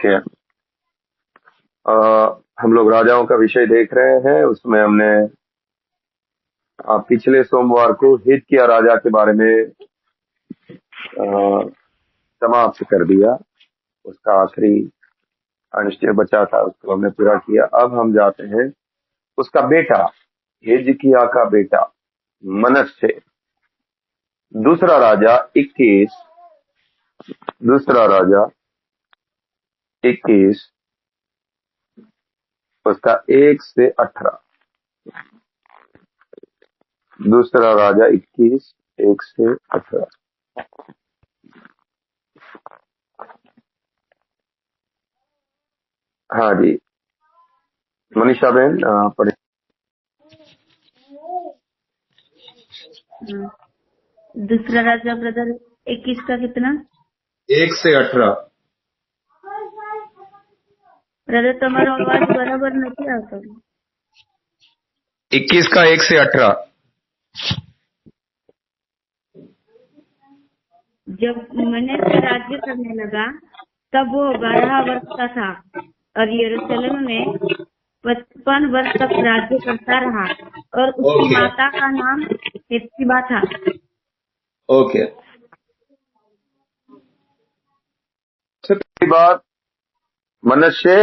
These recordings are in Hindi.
ओके। हम लोग राजाओं का विषय देख रहे हैं। उसमें हमने पिछले सोमवार को हिजकिय्याह राजा के बारे में समाप्त कर दिया। उसका आखिरी अंश जो बचा था उसको हमने पूरा किया। अब हम जाते हैं उसका बेटा, हिजकिय्याह का बेटा मनश्शे, दूसरा राजा 21 उसका 1 से 18। दूसरा राजा 21 1 से 18। हाँ जी, मनीषा बहन पढ़े। दूसरा राजा ब्रदर 21 का कितना? 1 से 18। ब्रदर तुम्हारा आवाज बराबर नहीं आता। 21 का 1 से 18। जब मनश्शे राज्य करने लगा तब वो 12 वर्ष का था और यरूशलेम में 55 वर्ष तक राज्य करता रहा और उसकी माता का नाम हेप्सिबा था। ओके। सबसे बात, मनश्शे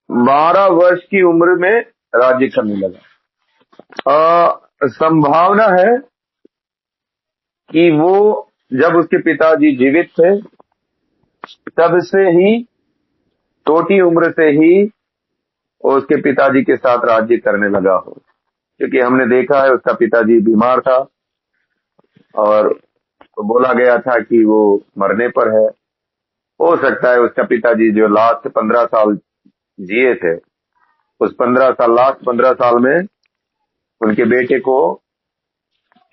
12 वर्ष की उम्र में राज्य करने लगा। संभावना है कि वो जब उसके पिताजी जीवित थे तब से ही, छोटी उम्र से ही वो उसके पिताजी के साथ राज्य करने लगा हो, क्योंकि हमने देखा है उसका पिताजी बीमार था और बोला गया था कि वो मरने पर है। हो सकता है उसका पिताजी जो लास्ट 15 साल जिए थे, उस लास्ट 15 साल में उनके बेटे को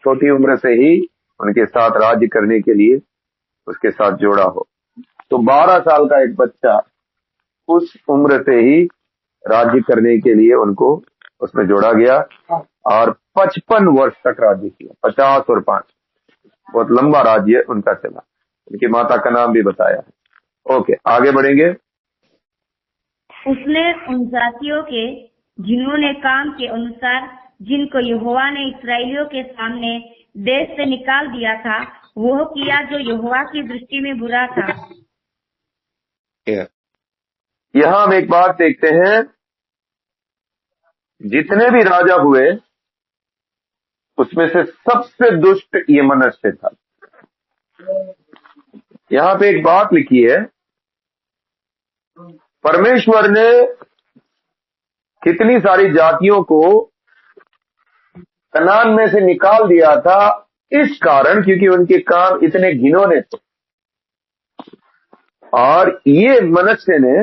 छोटी उम्र से ही उनके साथ राज्य करने के लिए उसके साथ जोड़ा हो। तो 12 साल का एक बच्चा उस उम्र से ही राज्य करने के लिए उनको उसमें जोड़ा गया और 55 वर्ष तक राज्य किया। 50 और 5, बहुत लंबा राज्य उनका चला। उनकी माता का नाम भी बताया है। ओके, आगे बढ़ेंगे। उसने उन जातियों के जिन्होंने काम के अनुसार जिनको यहोवा ने इस्राएलियों के सामने देश से निकाल दिया था वह किया जो यहोवा की दृष्टि में बुरा था। यहाँ हम एक बात देखते हैं, जितने भी राजा हुए उसमें से सबसे दुष्ट ये मनश्शे था। यहाँ पे एक बात लिखी है, परमेश्वर ने कितनी सारी जातियों को कनान में से निकाल दिया था इस कारण क्योंकि उनके काम इतने घिनौने थे। और ये मनश्शे ने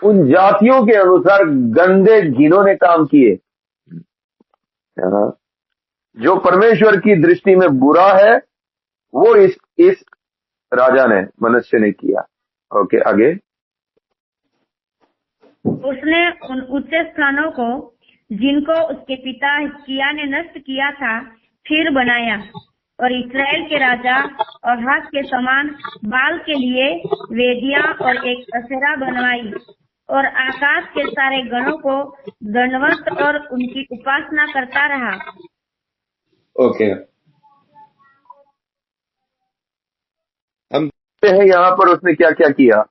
उन जातियों के अनुसार गंदे घिनौने काम किए, जो परमेश्वर की दृष्टि में बुरा है, वो इस राजा ने, मनश्शे ने किया। ओके, आगे। उसने उन ऊंचे स्थानों को जिनको उसके पिता हिजकिय्याह ने नष्ट किया था फिर बनाया और इस्राएल के राजा और हाथ के समान बाल के लिए वेदियां और एक असेरा बनवाई और आकाश के सारे गणों को दंडवत और उनकी उपासना करता रहा। ओके, हम देखते हैं यहाँ पर उसने क्या क्या किया।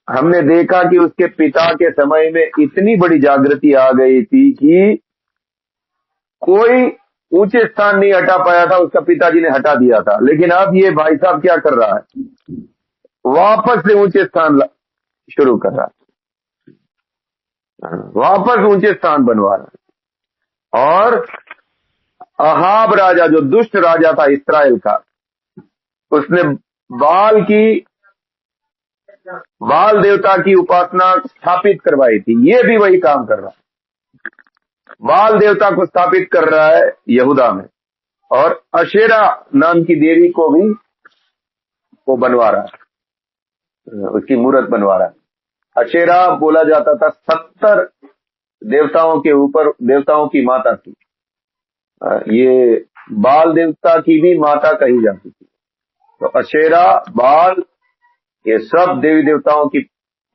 हमने देखा कि उसके पिता के समय में इतनी बड़ी जागृति आ गई थी कि कोई ऊंचे स्थान नहीं हटा पाया था, उसका पिताजी ने हटा दिया था। लेकिन अब ये भाई साहब क्या कर रहा है, वापस से ऊंचे स्थान शुरू कर रहा है, वापस ऊंचे स्थान बनवा रहा है। और अहाब राजा जो दुष्ट राजा था इस्राएल का, उसने बाल देवता की उपासना स्थापित करवाई थी। ये भी वही काम कर रहा है, बाल देवता को स्थापित कर रहा है यहूदा में, और अशेरा नाम की देवी को भी वो बनवा रहा है, उसकी मूर्त बनवा रहा है। अशेरा बोला जाता था 70 देवताओं के ऊपर, देवताओं की माता थी। ये बाल देवता की भी माता कही जाती थी। तो अशेरा, बाल, ये सब देवी देवताओं की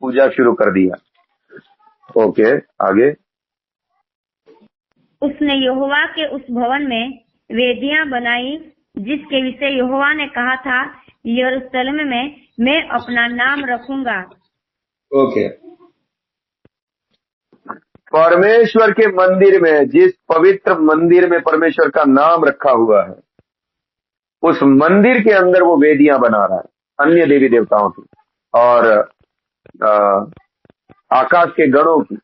पूजा शुरू कर दिया। ओके, आगे। उसने यहोवा के उस भवन में वेदियां बनाई जिसके विषय यहोवा ने कहा था, यरूशलेम में मैं अपना नाम रखूंगा। ओके, परमेश्वर के मंदिर में, जिस पवित्र मंदिर में परमेश्वर का नाम रखा हुआ है, उस मंदिर के अंदर वो वेदियां बना रहा है अन्य देवी देवताओं की और आकाश के गणों की,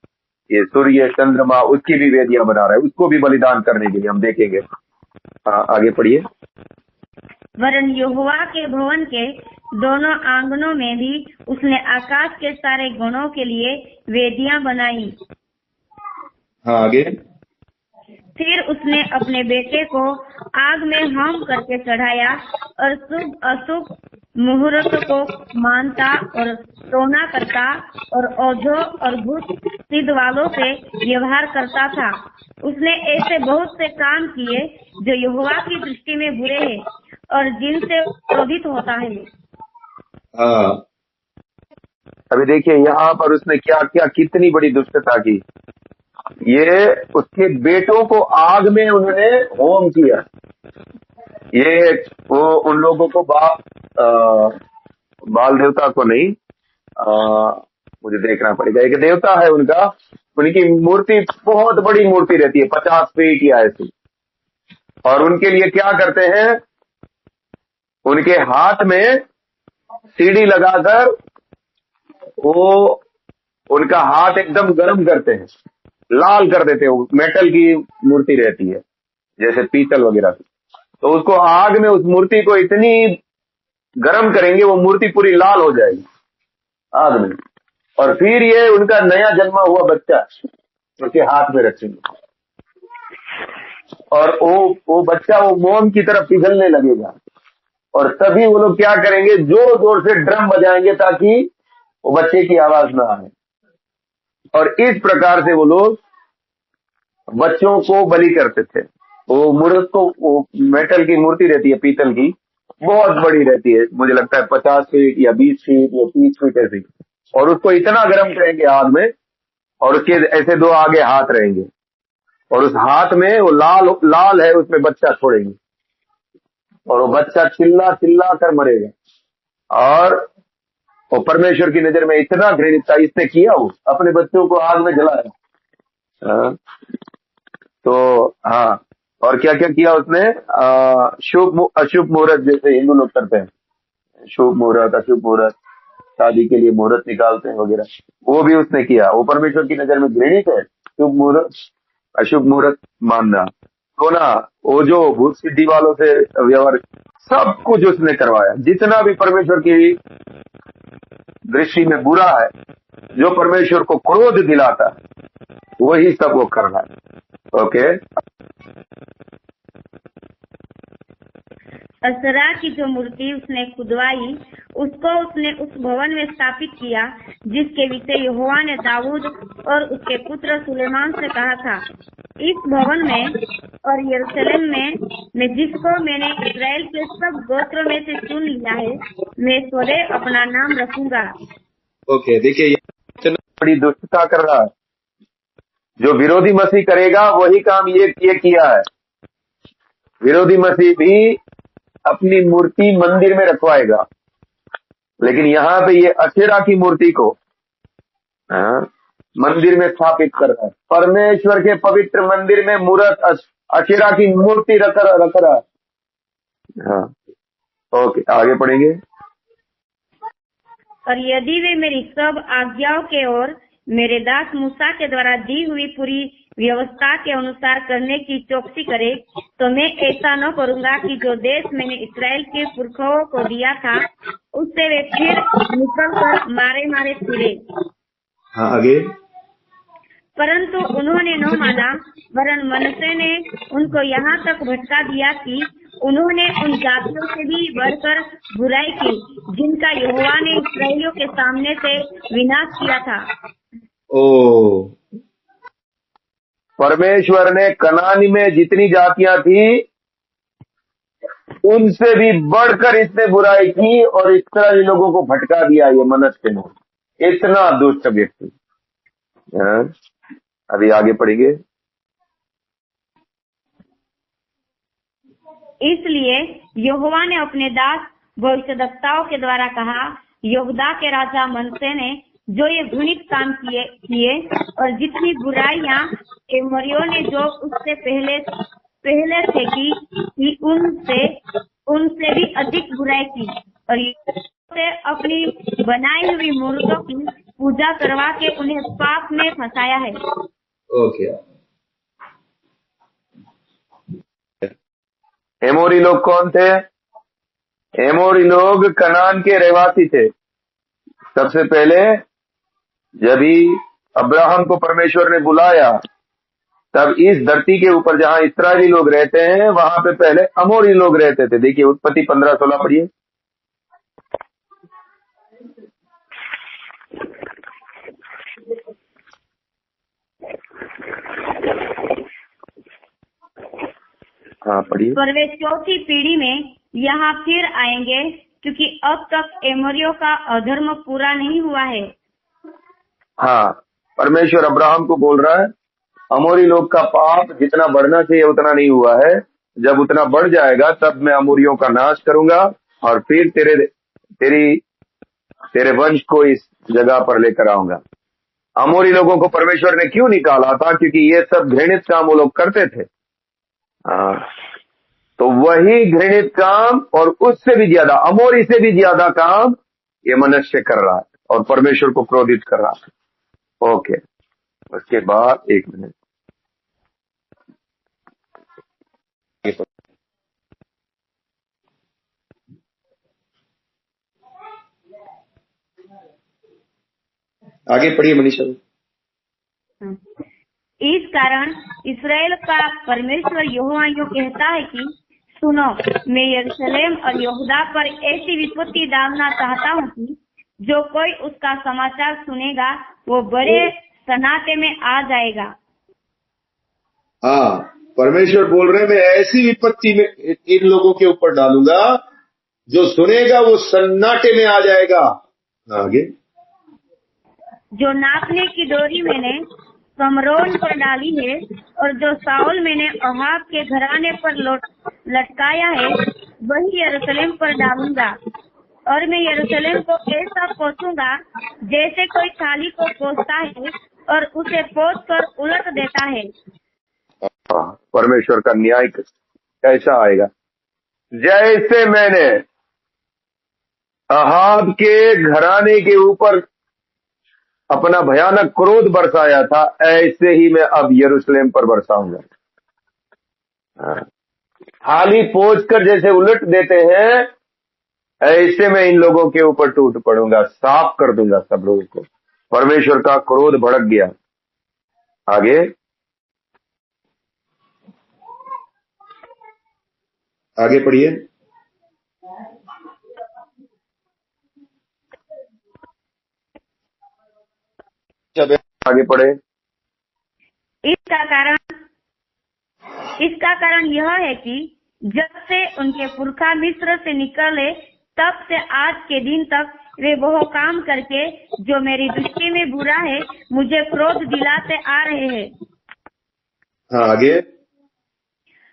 ये सूर्य चंद्रमा, उसकी भी वेदियां बना रहा है, उसको भी बलिदान करने के लिए। हम देखेंगे। आगे पढ़िए। वरन यहोवा के भवन के दोनों आंगनों में भी उसने आकाश के सारे गणों के लिए वेदियां बनाई। आगे। फिर उसने अपने बेटे को आग में होम करके चढ़ाया और शुभ अशुभ मुहूर्त को मानता और टोना करता और ओझों और भूत सिद्ध वालों से व्यवहार करता था। उसने ऐसे बहुत से काम किए जो यहोवा की दृष्टि में बुरे हैं और जिनसे क्रोधित होता है। हाँ, अभी देखिए यहाँ पर उसने क्या क्या, कितनी बड़ी दुष्टता की। ये उसके बेटों को आग में उन्होंने होम किया। ये वो उन लोगों को बाल देवता को नहीं, मुझे देखना पड़ेगा, एक देवता है उनका, उनकी मूर्ति बहुत बड़ी मूर्ति रहती है, 50 फीट या ऐसी। और उनके लिए क्या करते हैं, उनके हाथ में सीढ़ी लगाकर वो उनका हाथ एकदम गर्म करते हैं, लाल कर देते हैं। मेटल की मूर्ति रहती है जैसे पीतल वगैरह की, तो उसको आग में उस मूर्ति को इतनी गर्म करेंगे वो मूर्ति पूरी लाल हो जाएगी आग में। और फिर ये उनका नया जन्मा हुआ बच्चा उसके हाथ में रखेंगे और वो बच्चा वो मोम की तरफ पिघलने लगेगा। और तभी वो लोग क्या करेंगे, जोर जोर से ड्रम बजाएंगे ताकि वो बच्चे की आवाज ना आए। और इस प्रकार से वो लोग बच्चों को बलि करते थे। वो मूर्त को, वो मेटल की मूर्ति रहती है, पीतल की, बहुत बड़ी रहती है, मुझे लगता है 50 फीट या 20 फीट या 30 फीट ऐसी। और उसको इतना गर्म करेंगे आग में, और उसके ऐसे दो आगे हाथ रहेंगे और उस हाथ में वो लाल है, उसमें बच्चा छोड़ेंगे और वो बच्चा चिल्ला चिल्ला कर मरेगा। और वो परमेश्वर की नजर में इतना घृणित था, इसने किया, वो अपने बच्चों को आग में जलाया। तो हाँ, और क्या क्या किया उसने, शुभ अशुभ मुहूर्त जैसे हिंदू लोग करते हैं, शुभ मुहूर्त अशुभ मुहूर्त, शादी के लिए मुहूर्त निकालते हैं वगैरह, वो भी उसने किया। वो परमेश्वर की नजर में घृणित है, शुभ मुहूर्त अशुभ मुहूर्त मानना। तो ना, वो जो भूत सिद्धि वालों से व्यवहार, सब कुछ उसने करवाया। जितना भी परमेश्वर की दृष्टि में बुरा है, जो परमेश्वर को क्रोध दिलाता है, वही सब वो कर रहा है। ओके, असरा की जो मूर्ति उसने खुदवाई, उसको उसने उस भवन में स्थापित किया जिसके विषय यहोवा ने दाऊद और उसके पुत्र सुलेमान से कहा था, इस भवन में और यरूशलेम में मैं जिसको मैंने इस्राएल के सब गोत्रों में से चुन लिया है, मैं सदैव अपना नाम रखूंगा। ओके, देखिए ये बड़ी दुष्टता कर रहा है। जो विरोधी मसीह करेगा वही काम ये किया है। विरोधी मसीह भी अपनी मूर्ति मंदिर में रखवाएगा, लेकिन यहाँ पे ये अशेरा की मूर्ति को मंदिर में स्थापित कर रहा है। परमेश्वर के पवित्र मंदिर में मूर्त अशेरा की मूर्ति रख रहा है। हाँ, ओके, आगे पढ़ेंगे। और यदि वे मेरी सब आज्ञाओं के और मेरे दास मूसा के द्वारा दी हुई पूरी व्यवस्था के अनुसार करने की चौकसी करे, तो मैं ऐसा न करूंगा कि जो देश मैंने इस्राएल के पुरखों को दिया था उससे वे फिर निकल कर मारे मारे फिरे। हाँ, आगे। परंतु उन्होंने न माना, वरन मनुष्य ने उनको यहाँ तक भटका दिया कि उन्होंने उन जातियों से भी बढ़कर बुराई की जिनका यहोवा ने इस्राएलियों के सामने से विनाश किया था। ओ, परमेश्वर ने कनानी में जितनी जातियां थी उनसे भी बढ़कर इसने बुराई की और इस्राएली लोगों को भटका दिया ये मनश्शे ने। इतना दुष्ट व्यक्ति। हाँ, अभी आगे पढ़ेंगे। इसलिए यहोवा ने अपने दास भविष्यद्वक्ताओं के द्वारा कहा, यहूदा के राजा मनश्शे ने जो ये घृणित काम किए और जितनी बुराइयां एमोरियों ने जो उससे पहले थे कि उनसे भी अधिक बुराई की और से अपनी बनाई हुई मूर्तों की पूजा करवा के उन्हें पाप में फंसाया है। ओके। एमोरी लोग कौन थे? एमोरी लोग कनान के रहवासी थे। सबसे पहले जब ही अब्राहम को परमेश्वर ने बुलाया, तब इस धरती के ऊपर जहां इस्राएली लोग रहते हैं, वहां पे पहले अमोरी लोग रहते थे। देखिए उत्पत्ति 15:16 पढ़िए। हाँ पढ़िए। पर वे चौथी पीढ़ी में यहाँ फिर आएंगे, क्योंकि अब तक एमोरियों का अधर्म पूरा नहीं हुआ है। हाँ, परमेश्वर अब्राहम को बोल रहा है, अमोरी लोग का पाप जितना बढ़ना चाहिए उतना नहीं हुआ है। जब उतना बढ़ जाएगा तब मैं अमोरियों का नाश करूंगा और फिर तेरे वंश को इस जगह पर लेकर आऊंगा। अमोरी लोगों को परमेश्वर ने क्यों निकाला था? क्योंकि ये सब घृणित काम वो लोग करते थे। हाँ, तो वही घृणित काम और उससे भी ज्यादा, अमोरी से भी ज्यादा काम ये मनुष्य कर रहा है और परमेश्वर को क्रोधित कर रहा है। ओके, उसके बाद एक मिनट, आगे पढ़िए मनीषा। इस कारण इसराइल का परमेश्वर यहोवा यूं कहता है कि सुनो, मैं यरूशलेम और यहूदा पर ऐसी विपत्ति डालना चाहता हूँ कि जो कोई उसका समाचार सुनेगा वो बड़े सन्नाटे में आ जाएगा। हाँ, परमेश्वर बोल रहे हैं मैं ऐसी विपत्ति में इन लोगों के ऊपर डालूंगा, जो सुनेगा वो सन्नाटे में आ जाएगा। आगे, जो नापने की डोरी मैंने समरोन पर डाली है और जो साउल मैंने अहाब के घराने पर लटकाया है, वही यरूशलेम पर डालूंगा। और मैं यरूशलेम को ऐसा कोसूंगा जैसे कोई थाली को कोसता है और उसे पोंछ कर उलट देता है। परमेश्वर का न्याय कैसा आएगा? जैसे मैंने अहाब के घराने के ऊपर अपना भयानक क्रोध बरसाया था, ऐसे ही मैं अब यरूशलेम पर बरसाऊंगा। थाली पोंछ कर जैसे उलट देते हैं, ऐसे मैं इन लोगों के ऊपर टूट पड़ूंगा, साफ कर दूंगा सब लोगों को। परमेश्वर का क्रोध भड़क गया। आगे, आगे पढ़िए। आगे पढ़े। इसका कारण यह है कि जब से उनके पुरखा मिस्र से निकले, तब से आज के दिन तक वे वह काम करके जो मेरी दृष्टि में बुरा है, मुझे क्रोध दिलाते आ रहे हैं। हाँ, आगे।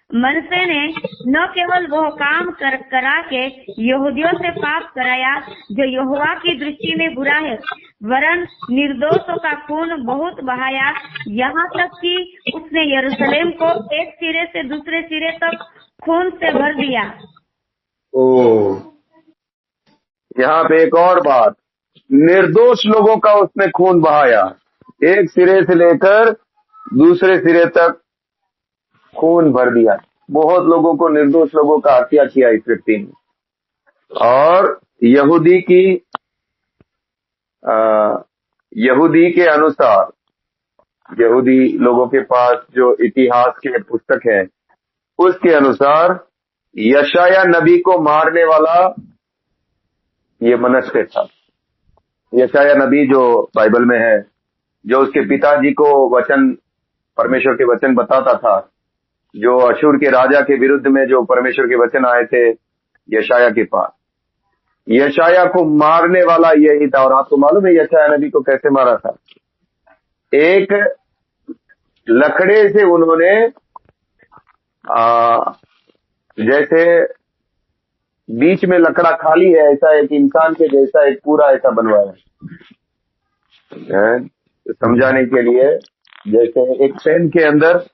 मनश्शे ने न केवल वह काम करा के यहूदियों से पाप कराया जो यहोवा की दृष्टि में बुरा है, वरन निर्दोषों का खून बहुत बहाया, यहाँ तक कि उसने यरूशलेम को एक सिरे से दूसरे सिरे तक खून से भर दिया। यहाँ पे एक और बात, निर्दोष लोगों का उसने खून बहाया, एक सिरे से लेकर दूसरे सिरे तक खून भर दिया। बहुत लोगों को, निर्दोष लोगों का हत्या किया इस व्यक्ति ने। और यहूदी के अनुसार, यहूदी लोगों के पास जो इतिहास के पुस्तक है, उसके अनुसार यशाया नबी को मारने वाला ये मनश्शे था। यशाया नबी जो बाइबल में है, जो उसके पिताजी को परमेश्वर के वचन बताता था जो अशूर के राजा के विरुद्ध में जो परमेश्वर के वचन आए थे यशाया के पास, यशाया को मारने वाला यही था। और आपको मालूम है यशाया नबी को कैसे मारा था? एक लकड़े से उन्होंने जैसे बीच में लकड़ा खाली है, ऐसा एक इंसान के जैसा एक पूरा ऐसा बनवाया है, समझाने के लिए। जैसे एक पेन के अंदर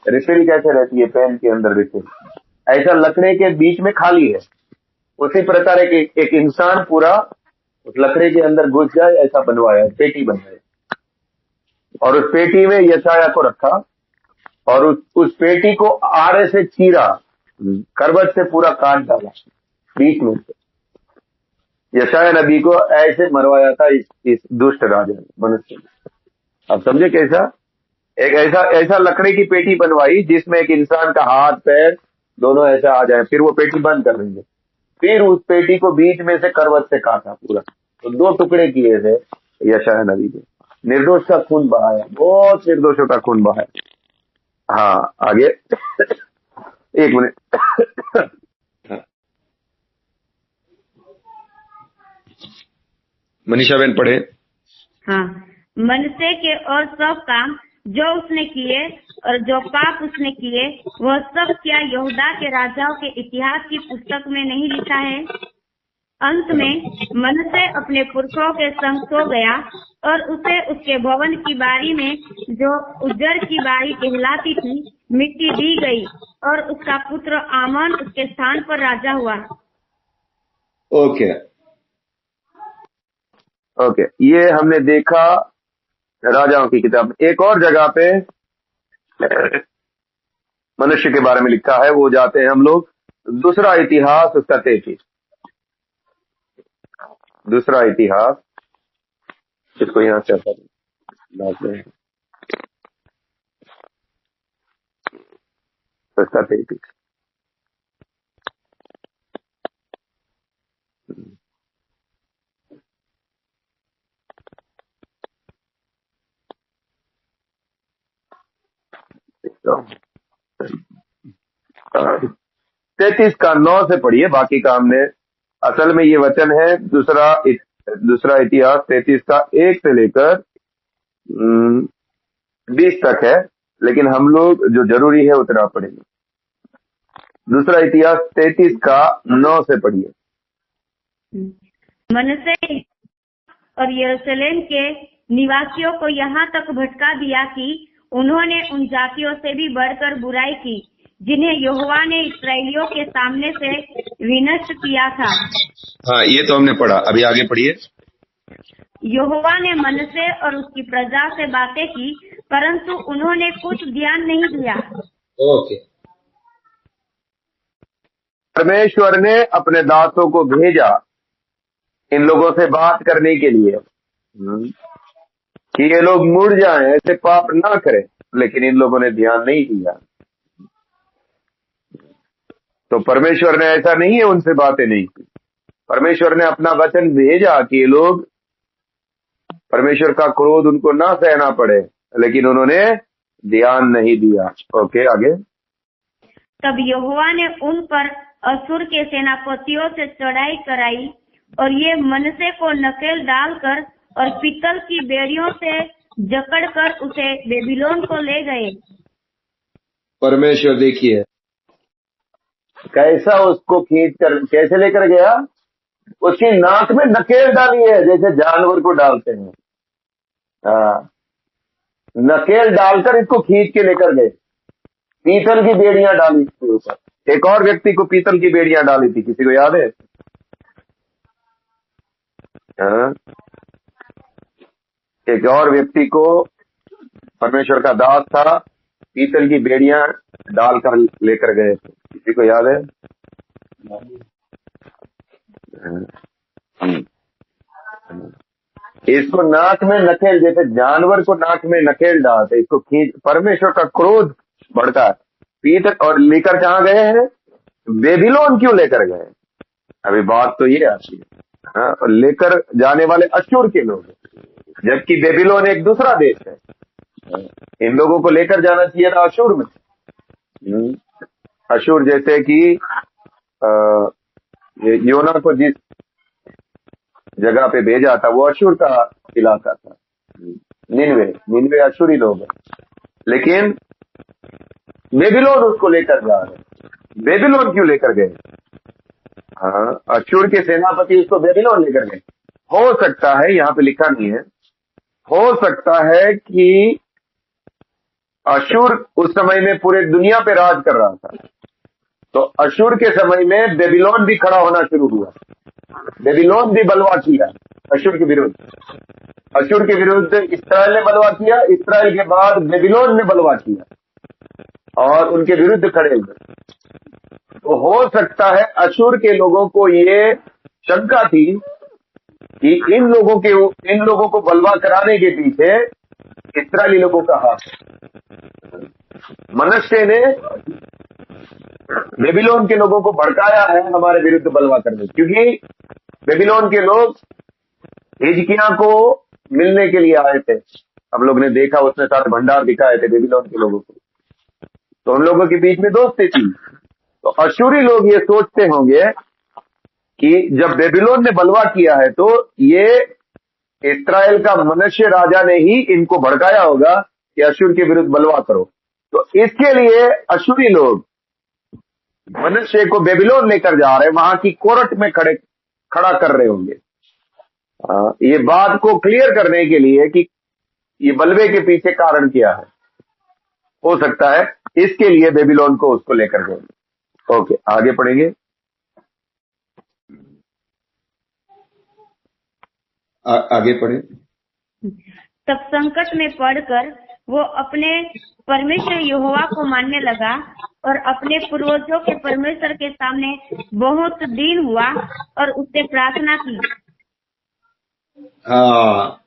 रिफिल कैसे रहती है, पेन के अंदर रिफिल, ऐसा लकड़े के बीच में खाली है। उसी प्रकार एक इंसान पूरा उस लकड़े के अंदर घुस जाए, ऐसा बनवाया, पेटी बनवाई। और उस पेटी में यशाया को रखा और उस पेटी को आरे से चीरा, करवट से पूरा काट डाला बीच में से। यशाया नबी को ऐसे मरवाया था इस दुष्ट राजा ने, मनुष्य ने। अब समझे कैसा? एक ऐसा लकड़ी की पेटी बनवाई जिसमें एक इंसान का हाथ पैर दोनों ऐसा आ जाए, फिर वो पेटी बंद कर देंगे। फिर उस पेटी को बीच में से करवट से काटा पूरा, तो 2 टुकड़े किए थे यशाया नबी ने। निर्दोष का खून बहाया, बहुत निर्दोषों का खून बहाया। हाँ, आगे 1 मिनट। मनीषा बहन पढ़े। हाँ, मनसे के और सब काम जो उसने किए और जो पाप उसने किए, वह सब क्या यहूदा के राजाओं के इतिहास की पुस्तक में नहीं लिखा है? अंत में मनसे अपने पुरखों के संग सो गया और उसे उसके भवन की बारी में, जो उज्जर की बारी कहलाती थी, मिट्टी दी गई और उसका पुत्र आमन उसके स्थान पर राजा हुआ। ओके, ये हमने देखा राजाओं की किताब में। एक और जगह पे मनुष्य के बारे में लिखा है, वो जाते हैं हम लोग दूसरा इतिहास उसका 33। दूसरा इतिहास, इसको यहाँ से उसका 33। तो 33 का 9 से पढ़िए, बाकी का हमने, असल में ये वचन है दूसरा इतिहास 33 का 1 से लेकर 20 तक है, लेकिन हम लोग जो जरूरी है उतना पढ़ेंगे। दूसरा इतिहास 33 का 9 से पढ़िए। मनसे और यरूशलेम के निवासियों को यहाँ तक भटका दिया कि उन्होंने उन जातियों से भी बढ़कर बुराई की जिन्हें यहोवा ने इस्राएलियों के सामने से विनष्ट किया था। हाँ, ये तो हमने पढ़ा, अभी आगे पढ़िए। यहोवा ने मनसे और उसकी प्रजा से बातें की, परंतु उन्होंने कुछ ध्यान नहीं दिया। ओके, परमेश्वर ने अपने दासों को भेजा इन लोगों से बात करने के लिए कि ये लोग मुड़ जाएं, ऐसे पाप ना करें, लेकिन इन लोगों ने ध्यान नहीं दिया। तो परमेश्वर ने ऐसा नहीं है उनसे बातें नहीं की, परमेश्वर ने अपना वचन भेजा कि ये लोग, परमेश्वर का क्रोध उनको ना सहना पड़े, लेकिन उन्होंने ध्यान नहीं दिया। ओके, आगे। तब यहोवा ने उन पर असुर के सेनापतियों से चढ़ाई कराई और ये मनसे को नकेल डालकर और पीतल की बेड़ियों से जकड़कर उसे बेबीलोन को ले गए। परमेश्वर देखिए कैसा उसको खींच कर कैसे लेकर गया, उसकी नाक में नकेल डाली है जैसे जानवर को डालते हैं। नकेल डालकर इसको खींच के लेकर गए, पीतल की बेड़ियां डाली इसके ऊपर। एक और व्यक्ति को पीतल की बेड़ियां डाली थी, किसी को याद है? एक और व्यक्ति को, परमेश्वर का दास था, पीतल की बेड़ियां डालकर लेकर गए थे, किसी को याद है? इसको नाक में नकेल, जैसे जानवर को नाक में नकेल डालते, इसको खींच, परमेश्वर का क्रोध बढ़ता है। पीतल, और लेकर कहाँ गए हैं? बेबीलोन क्यों लेकर गए? अभी बात तो ये आती है। हाँ, और लेकर जाने वाले अशूर के लोग, जबकि बेबीलोन एक दूसरा देश है। इन लोगों को लेकर जाना चाहिए था अशूर में, अशूर जैसे कि ये योना को जिस जगह पे भेजा था वो अशूर का इलाका था। निनवे अशूरी लोग हैं, लेकिन बेबीलोन उसको लेकर जा रहे। बेबीलोन क्यों लेकर गए? हाँ, अशूर के सेनापति उसको बेबीलोन लेकर गए। हो सकता है, यहाँ पे लिखा नहीं है, हो सकता है कि अशूर उस समय में पूरे दुनिया पे राज कर रहा था, तो अशूर के समय में बेबीलोन भी खड़ा होना शुरू हुआ। बेबीलोन भी बलवा किया अशूर के विरुद्ध। अशूर के विरुद्ध इस्राएल ने बलवा किया, इस्राएल के बाद बेबीलोन ने बलवा किया और उनके विरुद्ध खड़े हुए। तो हो सकता है अशूर के लोगों को ये शंका थी कि इन लोगों को बलवा कराने के पीछे इस्राएली लोगों का हाथ है। मनश्शे ने बेबीलोन के लोगों को भड़काया है हमारे विरुद्ध बलवा करने, क्योंकि बेबीलोन के लोग हिजकिय्याह को मिलने के लिए आए थे। हम लोग ने देखा, उसने सारे भंडार दिखाए थे बेबीलोन के लोगों को, तो उन लोगों के बीच में दोस्ती थी। तो अशूरी लोग ये सोचते होंगे कि जब बेबीलोन ने बलवा किया है तो ये इस्राएल का मनश्शे राजा ने ही इनको भड़काया होगा कि अशूर के विरुद्ध बलवा करो। तो इसके लिए अशूरी लोग मनश्शे को बेबीलोन लेकर जा रहे हैं, वहां की कोर्ट में खड़ा कर रहे होंगे। ये बात को क्लियर करने के लिए कि ये बलवे के पीछे कारण क्या है, हो सकता है इसके लिए बेबीलोन को उसको लेकर गए। ओके, आगे पढ़ेंगे। आगे पढ़े। तब संकट में पड़कर वो अपने परमेश्वर यहोवा को मानने लगा और अपने पूर्वजों के परमेश्वर के सामने बहुत दीन हुआ और उससे प्रार्थना की। हाँ,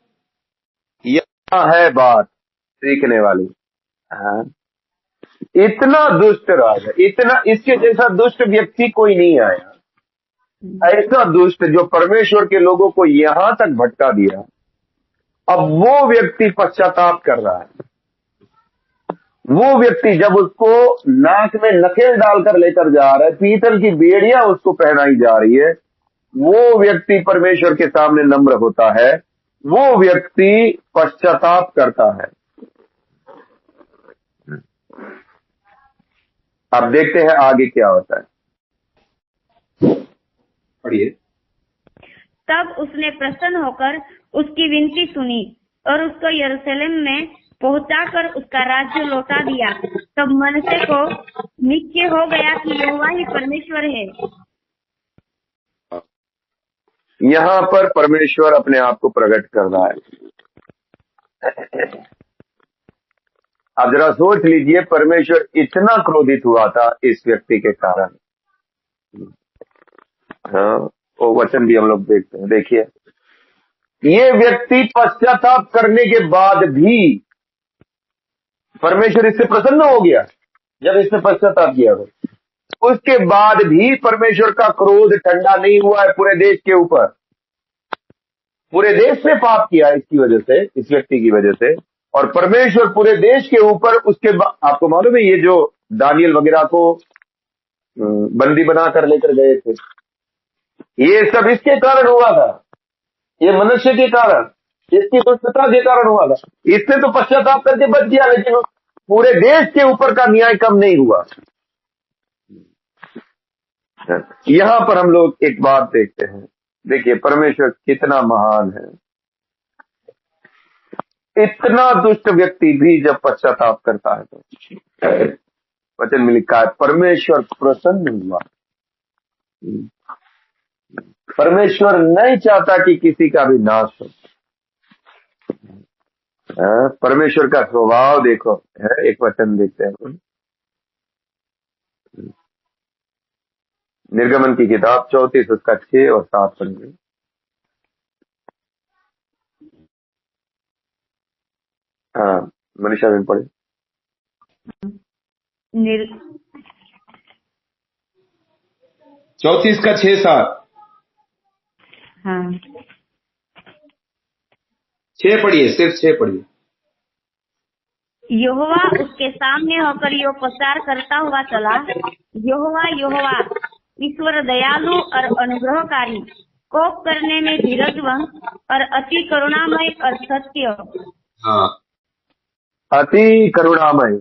यह है बात सीखने वाली। हाँ, इतना दुष्ट राजा, इतना इसके जैसा दुष्ट व्यक्ति कोई नहीं आया। ऐसा दुष्ट जो परमेश्वर के लोगों को यहां तक भटका दिया, अब वो व्यक्ति पश्चाताप कर रहा है। वो व्यक्ति जब उसको नाक में नकेल डालकर लेकर जा रहा है, पीतल की बेड़ियां उसको पहनाई जा रही है, वो व्यक्ति परमेश्वर के सामने नम्र होता है, वो व्यक्ति पश्चाताप करता है। अब देखते हैं आगे क्या होता है, पढ़िए। तब उसने प्रसन्न होकर उसकी विनती सुनी और उसको यरूशलेम में पहुंचाकर उसका राज्य लौटा दिया। तब मनश्शे को निश्चय हो गया कि यहोवा ही परमेश्वर है। यहाँ पर परमेश्वर अपने आप को प्रकट कर रहा है। अब जरा सोच लीजिए, परमेश्वर इतना क्रोधित हुआ था इस व्यक्ति के कारण। हाँ, वो वचन भी हम लोग देखते हैं। देखिए, ये व्यक्ति पश्चाताप करने के बाद भी परमेश्वर इससे प्रसन्न हो गया। जब इसने पश्चाताप किया तो उसके बाद भी परमेश्वर का क्रोध ठंडा नहीं हुआ है पूरे देश के ऊपर। पूरे देश ने पाप किया इसकी वजह से, इस व्यक्ति की वजह से, और परमेश्वर पूरे देश के ऊपर उसके आपको मालूम है, ये जो दानियल वगैरह को बंदी बनाकर लेकर गए थे, ये सब इसके कारण हुआ था। ये मनुष्य के कारण, इसकी दुष्टता के कारण हुआ था। इसने तो पश्चाताप करके बच गया, लेकिन पूरे देश के ऊपर का न्याय कम नहीं हुआ। यहां पर हम लोग एक बात देखते हैं। देखिए, परमेश्वर कितना महान है। इतना दुष्ट व्यक्ति भी जब पश्चाताप करता है तो वचन में लिखा है परमेश्वर प्रसन्न हुआ। परमेश्वर नहीं चाहता कि किसी का भी नाश हो। परमेश्वर का स्वभाव देखो है, एक वचन देखते हैं। निर्गमन की किताब 34 उसका 6 और 7 पढ़ेंगे। हाँ, मनीषा में पढ़े। 34 का 6-7। हाँ, 6 पढ़िए, सिर्फ 6 पढ़िए। यहोवा उसके सामने होकर यो प्रचार करता हुआ चला, यहोवा यहोवा ईश्वर दयालु और अनुग्रहकारी, कोप करने में धीरजवंत और अति करुणामय और सत्य। हाँ, अति करुणामय,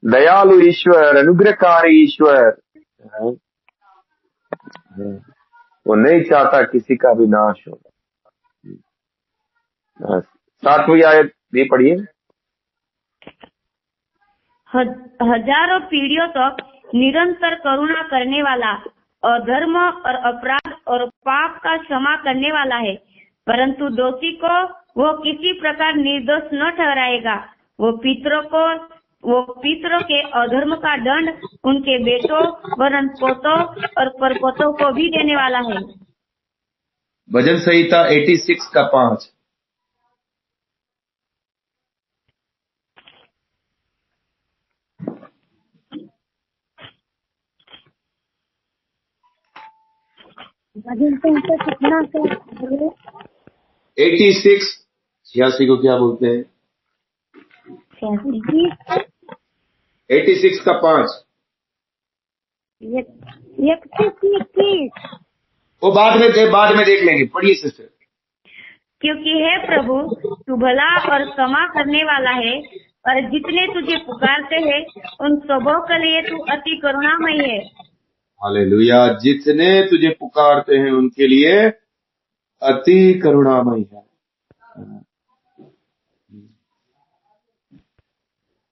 दयालु ईश्वर, अनुग्रहकारी ईश्वर। वो नहीं चाहता किसी का भी नाश हो। 7वीं आयत भी पढ़िए। हजारों पीढ़ियों तक निरंतर करुणा करने वाला, अधर्म और अपराध और पाप का क्षमा करने वाला है, परंतु दोषी को वो किसी प्रकार निर्दोष न ठहराएगा। वो पितरों के अधर्म का दंड उनके बेटों वरन पोतों और परपोतों को भी देने वाला है। भजन संहिता 86 का 5। भजन संहिता कितना 86 86 को क्या बोलते हैं? 86 का 5। वो बाद में देख लेंगे। पढ़िए सिस्टर। क्योंकि हे प्रभु, तू भला और क्षमा करने वाला है, और जितने तुझे पुकारते हैं उन सबों के लिए तू अति करुणामय है। हालेलुया। जितने तुझे पुकारते हैं उनके लिए अति करुणामय है।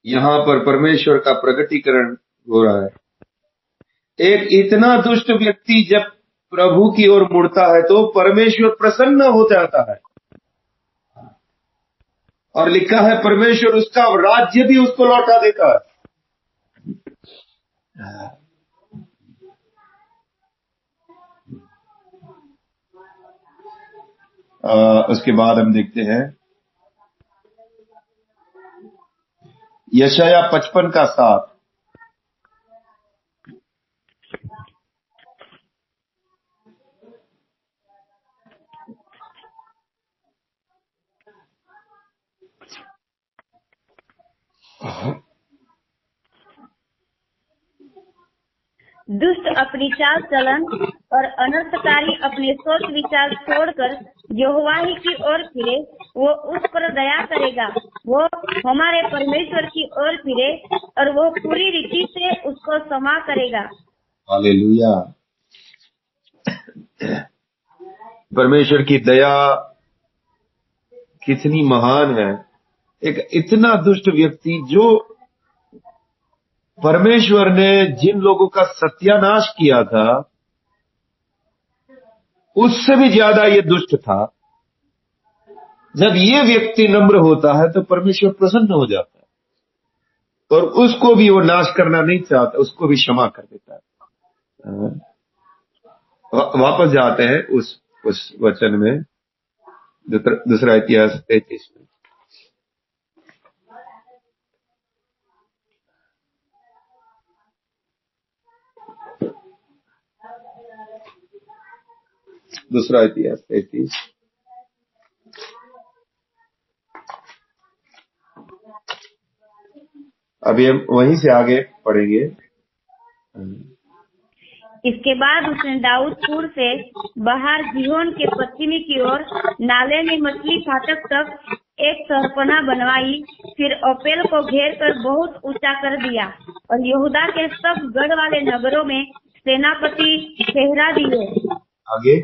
यहाँ पर परमेश्वर का प्रकटीकरण हो रहा है। एक इतना दुष्ट व्यक्ति जब प्रभु की ओर मुड़ता है तो परमेश्वर प्रसन्न हो जाता है, और लिखा है परमेश्वर उसका राज्य भी उसको लौटा देता है। उसके बाद हम देखते हैं यशायाह 55 का 7। दुष्ट अपनी चाल चलन और अनर्थकारी अपने सोच विचार छोड़कर यहोवा ही की ओर फिरे, वो उस पर दया करेगा। वो हमारे परमेश्वर की ओर फिरे और वो पूरी रीति से उसको क्षमा करेगा। हालेलुया। परमेश्वर की दया कितनी महान है। एक इतना दुष्ट व्यक्ति जो परमेश्वर ने जिन लोगों का सत्यानाश किया था उससे भी ज्यादा ये दुष्ट था। जब ये व्यक्ति नम्र होता है तो परमेश्वर प्रसन्न हो जाता है और उसको भी वो नाश करना नहीं चाहता, उसको भी क्षमा कर देता है। वापस जाते हैं उस वचन में, दूसरा इतिहास 33 में। दूसरा इतिहास 33। अभी हम वहीं से आगे पढ़ेंगे। इसके बाद उसने दाऊदपुर से बाहर जीहोन के पश्चिमी की ओर नाले में मछली फाटक तक एक सरपना बनवाई, फिर ओपेल को घेर कर बहुत ऊंचा कर दिया और यहूदा के सब गढ़ वाले नगरों में सेनापति ठहरा दिए। आगे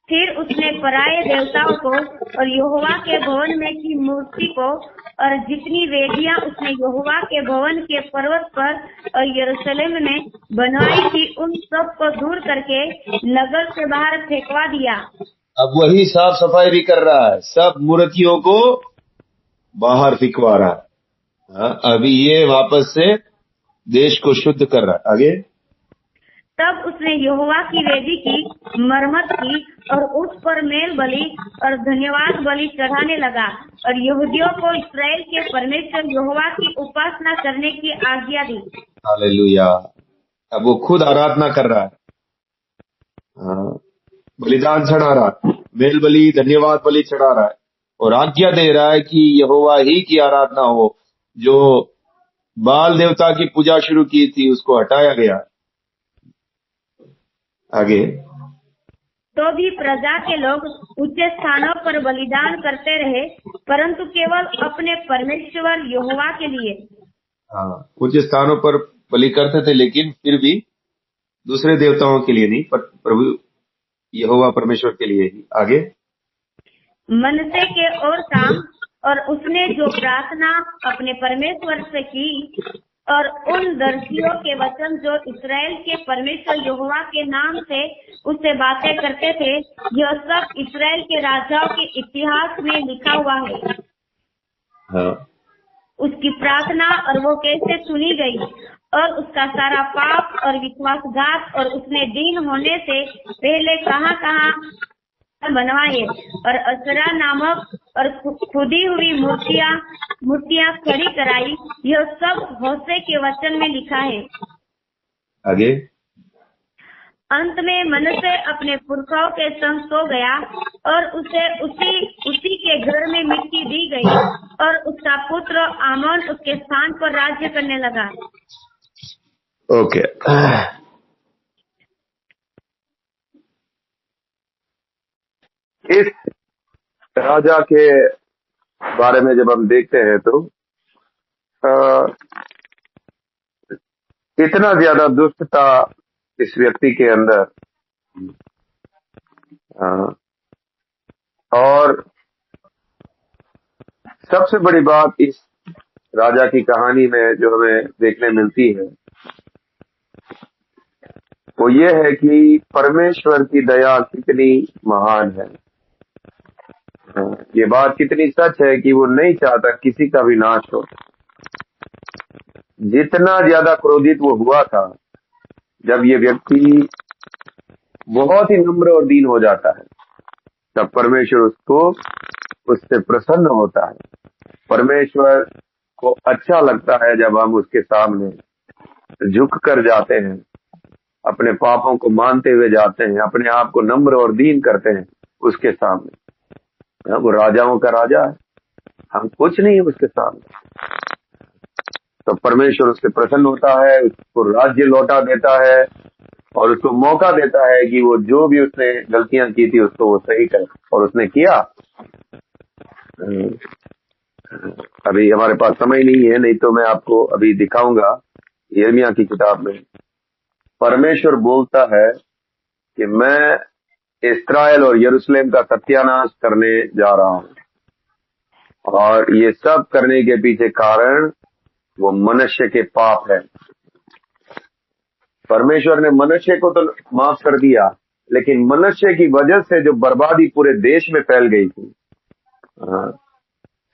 फिर उसने पराये देवताओं को और यहोवा के भवन में की मूर्ति को और जितनी वेदियां उसने यहोवा के भवन के पर्वत पर और यरूशलेम में बनवाई थी उन सब को दूर करके नगर से बाहर फेंकवा दिया। अब वही साफ सफाई भी कर रहा है, सब मूर्तियों को बाहर फेंकवा रहा है। अभी ये वापस से देश को शुद्ध कर रहा है। आगे तब उसने यहोवा की वेदी की मरम्मत की और उस पर मेल बलि और धन्यवाद बलि चढ़ाने लगा और यहूदियों को इस्राएल के परमेश्वर यहोवा की उपासना करने की आज्ञा दी। हालेलुया। अब वो खुद आराधना कर रहा है, बलिदान चढ़ा रहा है, मेल बलि धन्यवाद बलि चढ़ा रहा है। और आज्ञा दे रहा है कि यहोवा ही की आराधना हो। जो बाल देवता की पूजा शुरू की थी उसको हटाया गया। आगे, तो भी प्रजा के लोग ऊंचे स्थानों पर बलिदान करते रहे, परंतु केवल अपने परमेश्वर यहोवा के लिए। हाँ, कुछ स्थानों पर बलि करते थे, लेकिन फिर भी दूसरे देवताओं के लिए नहीं, पर प्रभु यहोवा परमेश्वर के लिए ही। आगे, मनसे के और काम, और उसने जो प्रार्थना अपने परमेश्वर से की, और उन दर्शियों के वचन जो इस्राएल के परमेश्वर यहोवा के नाम से उससे बातें करते थे, यह सब इस्राएल के राजाओं के इतिहास में लिखा हुआ है। हाँ, उसकी प्रार्थना और वो कैसे सुनी गई, और उसका सारा पाप और विश्वासघात, और उसने दीन होने से पहले कहाँ कहाँ बनवाए, और असरा नामक और खुदी हुई मूर्तियां खड़ी कराई। यह सब होशे के वचन में लिखा है। आगे, अंत में मनुष्य अपने पुरखाओं के संग सो गया, और उसे उसी के घर में मिट्टी दी गई, और उसका पुत्र आमोन उसके स्थान पर राज्य करने लगा। ओके। इस राजा के बारे में जब हम देखते हैं तो इतना ज्यादा दुष्टता इस व्यक्ति के अंदर, और सबसे बड़ी बात इस राजा की कहानी में जो हमें देखने मिलती है वो ये है कि परमेश्वर की दया कितनी महान है। ये बात कितनी सच है कि वो नहीं चाहता किसी का भी नाश हो। जितना ज्यादा क्रोधित वो हुआ था, जब ये व्यक्ति बहुत ही नम्र और दीन हो जाता है, तब परमेश्वर उससे प्रसन्न होता है। परमेश्वर को अच्छा लगता है जब हम उसके सामने झुक कर जाते हैं, अपने पापों को मानते हुए जाते हैं, अपने आप को नम्र और दीन करते हैं उसके सामने। वो राजाओं का राजा है, हम कुछ नहीं उसके सामने। तो परमेश्वर उससे प्रसन्न होता है, उसको राज्य लौटा देता है, और उसको मौका देता है कि वो जो भी उसने गलतियां की थी उसको वो सही करे, और उसने किया। अभी हमारे पास समय नहीं है, नहीं तो मैं आपको अभी दिखाऊंगा। यिर्मयाह की किताब में परमेश्वर बोलता है कि मैं इस्राएल और यरूशलेम का सत्यानाश करने जा रहा हूं, और ये सब करने के पीछे कारण वो मनुष्य के पाप है। परमेश्वर ने मनुष्य को तो माफ कर दिया, लेकिन मनुष्य की वजह से जो बर्बादी पूरे देश में फैल गई थी,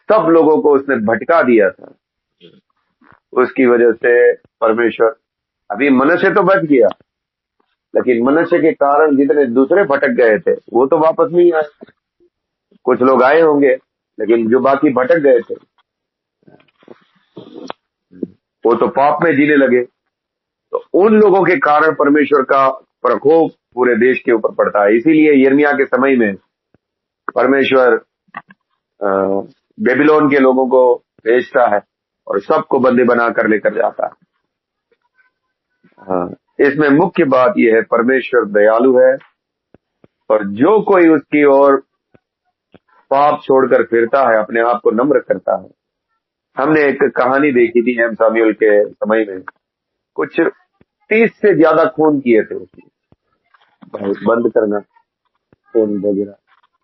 सब लोगों को उसने भटका दिया था। उसकी वजह से परमेश्वर, अभी मनुष्य तो बच गया, लेकिन मनुष्य के कारण जितने दूसरे भटक गए थे वो तो वापस नहीं आए। कुछ लोग आए होंगे, लेकिन जो बाकी भटक गए थे वो तो पाप में जीने लगे। तो उन लोगों के कारण परमेश्वर का प्रकोप पूरे देश के ऊपर पड़ता है। इसीलिए यिर्मयाह के समय में परमेश्वर बेबीलोन के लोगों को भेजता है और सबको बंदी बना कर लेकर जाता है। इसमें मुख्य बात यह है, परमेश्वर दयालु है, और जो कोई उसकी ओर पाप छोड़कर फिरता है, अपने आप को नम्र करता है। हमने एक कहानी देखी थी हेम सामुएल के समय में, कुछ 30 से ज्यादा खून किए थे उसने। भाई बंद करना फोन वगैरह,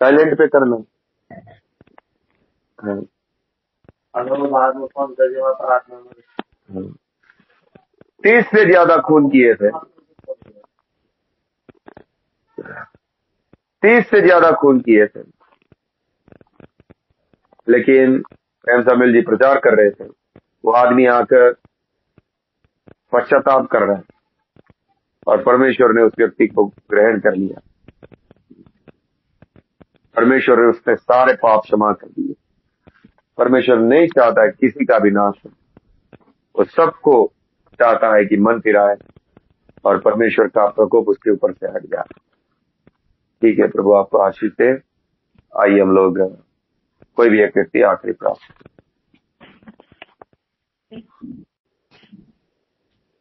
साइलेंट पे करना। बाद में फोन कर 30 से ज्यादा खून किए थे, 30 से ज्यादा खून किए थे। लेकिन हेम सामुएल जी प्रचार कर रहे थे, वो आदमी आकर पश्चाताप कर रहा है, और परमेश्वर ने उस व्यक्ति को ग्रहण कर लिया। परमेश्वर ने उसने सारे पाप क्षमा कर दिए। परमेश्वर नहीं चाहता है किसी का भी नाश हो, वो सबको चाहता है कि मन फिराए और परमेश्वर का प्रकोप उसके ऊपर से हट जाए। ठीक है, प्रभु आपको आशीष दे। आइए हम लोग कोई भी एक व्यक्ति आखिरी प्राप्त।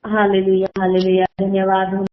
हालेलुया हालेलुया, धन्यवाद।